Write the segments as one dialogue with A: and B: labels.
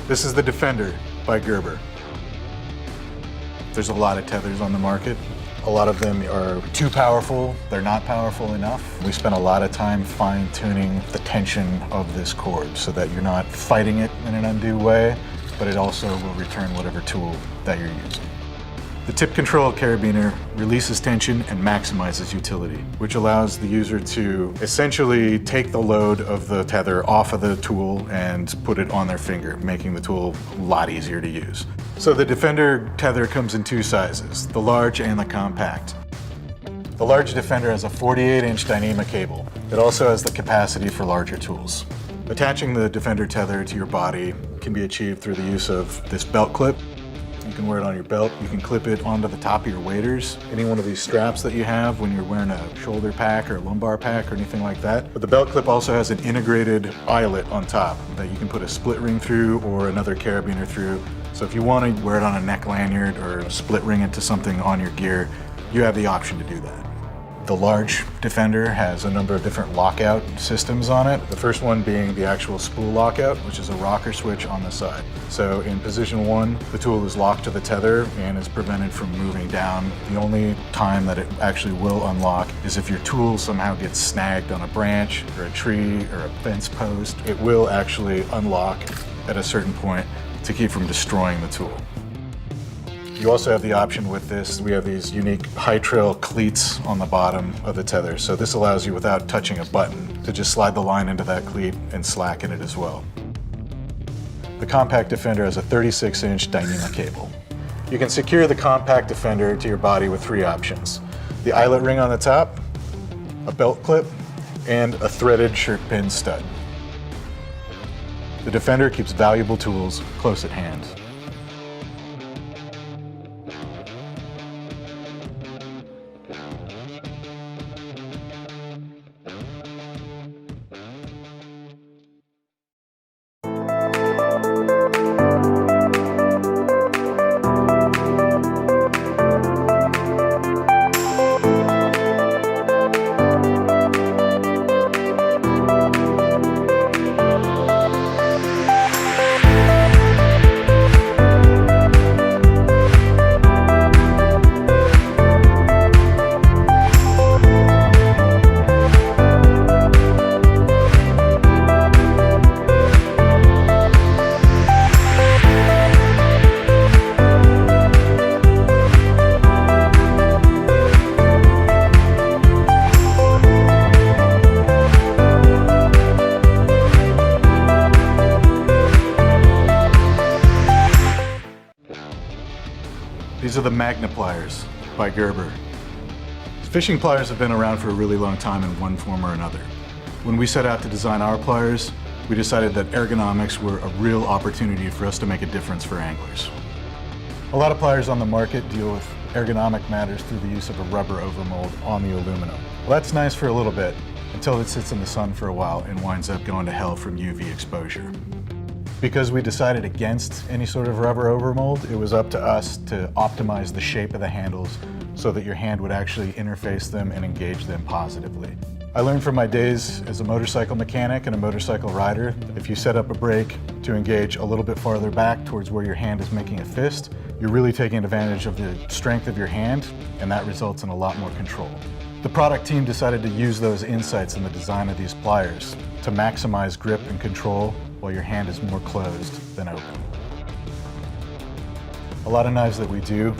A: This is the Defender by Gerber. There's a lot of tethers on the market. A lot of them are too powerful, they're not powerful enough. We spent a lot of time fine-tuning the tension of this cord so that you're not fighting it in an undue way, but it also will return whatever tool that you're using. The tip control carabiner releases tension and maximizes utility, which allows the user to essentially take the load of the tether off of the tool and put it on their finger, making the tool a lot easier to use. So the Defender tether comes in two sizes, the large and the compact. The large Defender has a 48-inch Dyneema cable. It also has the capacity for larger tools. Attaching the Defender tether to your body can be achieved through the use of this belt clip. You can wear it on your belt. You can clip it onto the top of your waders, any one of these straps that you have when you're wearing a shoulder pack or a lumbar pack or anything like that. But the belt clip also has an integrated eyelet on top that you can put a split ring through or another carabiner through. So if you want to wear it on a neck lanyard or split ring it to something on your gear, you have the option to do that. The large Defender has a number of different lockout systems on it. The first one being the actual spool lockout, which is a rocker switch on the side. So in position 1, the tool is locked to the tether and is prevented from moving down. The only time that it actually will unlock is if your tool somehow gets snagged on a branch or a tree or a fence post. It will actually unlock at a certain point to keep from destroying the tool. You also have the option with this, we have these unique high trail cleats on the bottom of the tether. So this allows you, without touching a button, to just slide the line into that cleat and slacken it as well. The compact Defender has a 36-inch Dyneema cable. You can secure the compact Defender to your body with 3 options: the eyelet ring on the top, a belt clip, and a threaded shirt pin stud. The Defender keeps valuable tools close at hand. These are the MagniPliars by Gerber. Fishing pliers have been around for a really long time in one form or another. When we set out to design our pliers, we decided that ergonomics were a real opportunity for us to make a difference for anglers. A lot of pliers on the market deal with ergonomic matters through the use of a rubber overmold on the aluminum. Well, that's nice for a little bit, until it sits in the sun for a while and winds up going to hell from UV exposure. Because we decided against any sort of rubber overmold, it was up to us to optimize the shape of the handles so that your hand would actually interface them and engage them positively. I learned from my days as a motorcycle mechanic and a motorcycle rider, if you set up a brake to engage a little bit farther back towards where your hand is making a fist, you're really taking advantage of the strength of your hand, and that results in a lot more control. The product team decided to use those insights in the design of these pliers to maximize grip and control while your hand is more closed than open. A lot of knives that we do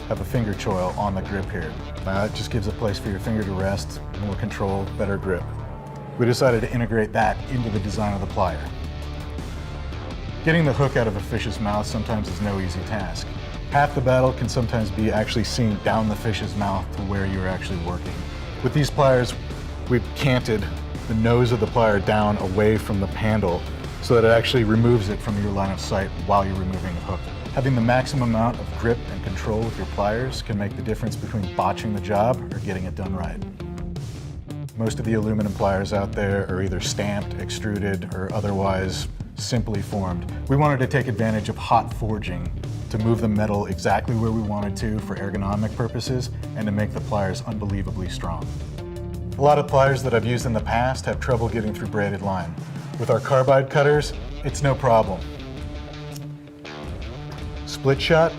A: have a finger choil on the grip here. It just gives a place for your finger to rest, more control, better grip. We decided to integrate that into the design of the plier. Getting the hook out of a fish's mouth sometimes is no easy task. Half the battle can sometimes be actually seeing down the fish's mouth to where you're actually working. With these pliers, we've canted the nose of the plier down away from the handle so that it actually removes it from your line of sight while you're removing the hook. Having the maximum amount of grip and control with your pliers can make the difference between botching the job or getting it done right. Most of the aluminum pliers out there are either stamped, extruded, or otherwise simply formed. We wanted to take advantage of hot forging to move the metal exactly where we wanted to for ergonomic purposes and to make the pliers unbelievably strong. A lot of pliers that I've used in the past have trouble getting through braided line. With our carbide cutters, it's no problem. Split shot,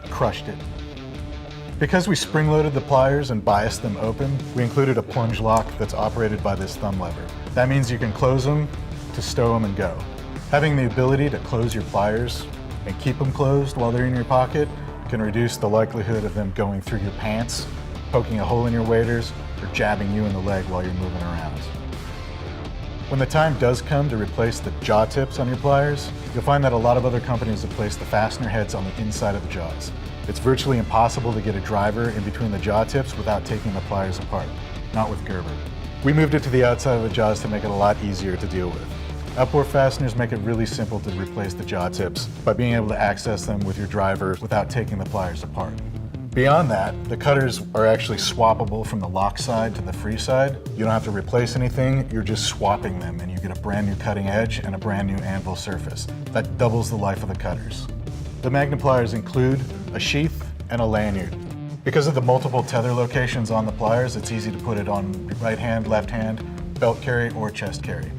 A: crushed it. Because we spring-loaded the pliers and biased them open, we included a plunge lock that's operated by this thumb lever. That means you can close them to stow them and go. Having the ability to close your pliers and keep them closed while they're in your pocket can reduce the likelihood of them going through your pants, poking a hole in your waders, or jabbing you in the leg while you're moving around. When the time does come to replace the jaw tips on your pliers, you'll find that a lot of other companies have placed the fastener heads on the inside of the jaws. It's virtually impossible to get a driver in between the jaw tips without taking the pliers apart. Not with Gerber. We moved it to the outside of the jaws to make it a lot easier to deal with. Outboard fasteners make it really simple to replace the jaw tips by being able to access them with your driver without taking the pliers apart. Beyond that, the cutters are actually swappable from the lock side to the free side. You don't have to replace anything, you're just swapping them and you get a brand new cutting edge and a brand new anvil surface. That doubles the life of the cutters. The MagniPliars include a sheath and a lanyard. Because of the multiple tether locations on the pliers, it's easy to put it on right hand, left hand, belt carry, or chest carry.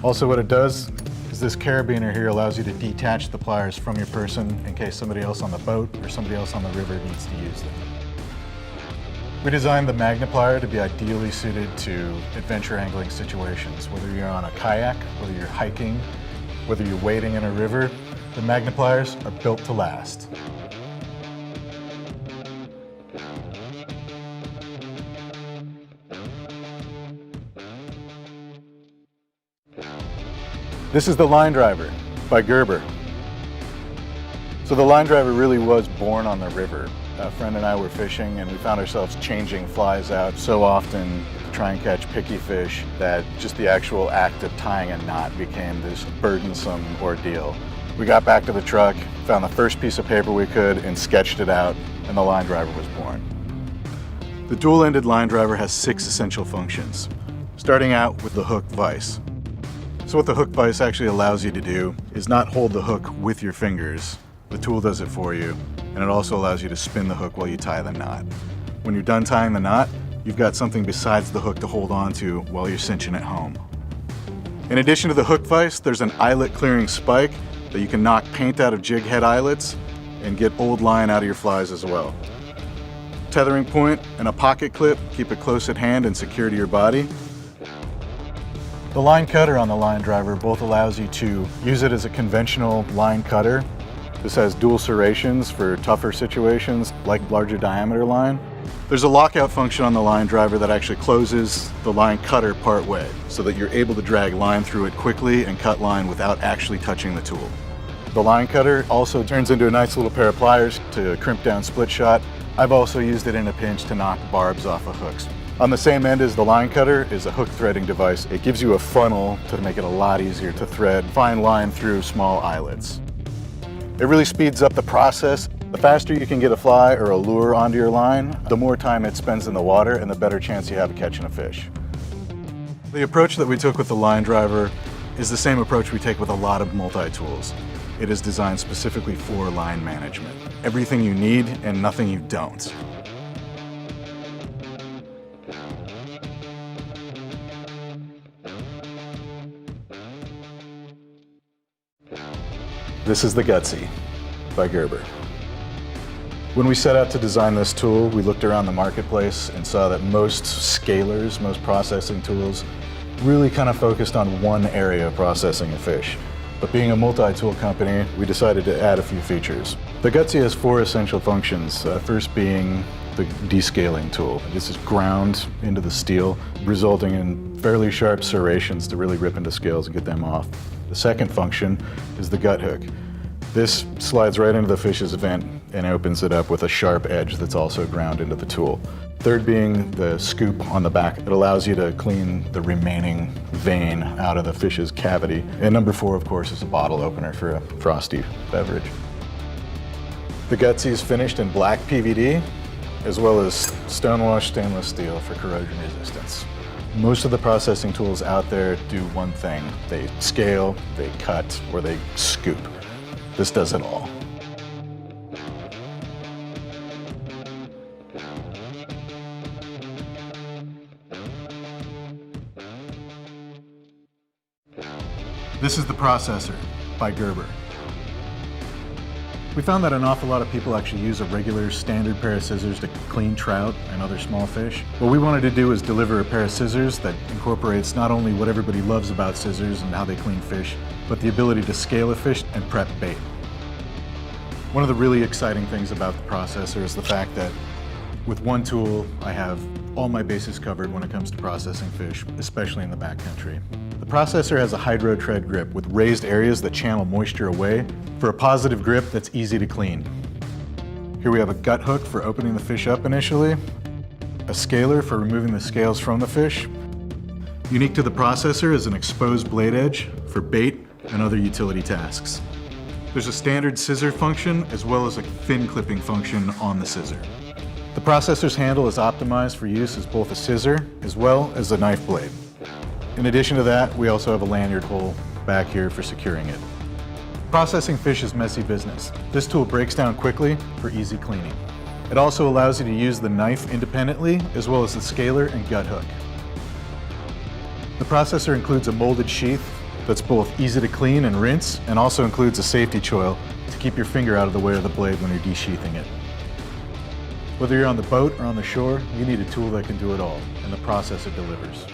A: Also what it does is this carabiner here allows you to detach the pliers from your person in case somebody else on the boat or somebody else on the river needs to use them. We designed the MagniPliar to be ideally suited to adventure angling situations. Whether you're on a kayak, whether you're hiking, whether you're wading in a river, the MagniPliars are built to last. This is the line driver by Gerber. So the line driver really was born on the river. A friend and I were fishing and we found ourselves changing flies out so often to try and catch picky fish that just the actual act of tying a knot became this burdensome ordeal. We got back to the truck, found the first piece of paper we could and sketched it out, and the line driver was born. The dual-ended line driver has 6 essential functions, starting out with the hook vise. So what the hook vise actually allows you to do is not hold the hook with your fingers. The tool does it for you, and it also allows you to spin the hook while you tie the knot. When you're done tying the knot, you've got something besides the hook to hold on to while you're cinching it home. In addition to the hook vise, there's an eyelet clearing spike that you can knock paint out of jig head eyelets and get old line out of your flies as well. Tethering point and a pocket clip keep it close at hand and secure to your body. The line cutter on the line driver both allows you to use it as a conventional line cutter. This has dual serrations for tougher situations like larger diameter line. There's a lockout function on the line driver that actually closes the line cutter part way so that you're able to drag line through it quickly and cut line without actually touching the tool. The line cutter also turns into a nice little pair of pliers to crimp down split shot. I've also used it in a pinch to knock barbs off of hooks. On the same end as the line cutter is a hook threading device. It gives you a funnel to make it a lot easier to thread fine line through small eyelets. It really speeds up the process. The faster you can get a fly or a lure onto your line, the more time it spends in the water and the better chance you have of catching a fish. The approach that we took with the line driver is the same approach we take with a lot of multi-tools. It is designed specifically for line management. Everything you need and nothing you don't. This is the Gutsy by Gerber. When we set out to design this tool, we looked around the marketplace and saw that most scalers, most processing tools, really kind of focused on one area of processing a fish. But being a multi-tool company, we decided to add a few features. The Gutsy has 4 essential functions, first being the descaling tool. This is ground into the steel, resulting in fairly sharp serrations to really rip into scales and get them off. The second function is the gut hook. This slides right into the fish's vent and opens it up with a sharp edge that's also ground into the tool. Third being the scoop on the back. It allows you to clean the remaining vein out of the fish's cavity. And number 4, of course, is a bottle opener for a frosty beverage. The Gutsy is finished in black PVD, as well as stonewashed stainless steel for corrosion resistance. Most of the processing tools out there do one thing. They scale, they cut, or they scoop. This does it all. This is the Processor by Gerber. We found that an awful lot of people actually use a regular standard pair of scissors to clean trout and other small fish. What we wanted to do is deliver a pair of scissors that incorporates not only what everybody loves about scissors and how they clean fish, but the ability to scale a fish and prep bait. One of the really exciting things about the processor is the fact that with one tool, I have all my bases covered when it comes to processing fish, especially in the backcountry. The processor has a hydro tread grip with raised areas that channel moisture away for a positive grip that's easy to clean. Here we have a gut hook for opening the fish up initially, a scaler for removing the scales from the fish. Unique to the processor is an exposed blade edge for bait and other utility tasks. There's a standard scissor function as well as a fin clipping function on the scissor. The processor's handle is optimized for use as both a scissor as well as a knife blade. In addition to that, we also have a lanyard hole back here for securing it. Processing fish is messy business. This tool breaks down quickly for easy cleaning. It also allows you to use the knife independently as well as the scaler and gut hook. The processor includes a molded sheath that's both easy to clean and rinse, and also includes a safety choil to keep your finger out of the way of the blade when you're desheathing it. Whether you're on the boat or on the shore, you need a tool that can do it all, and the processor delivers.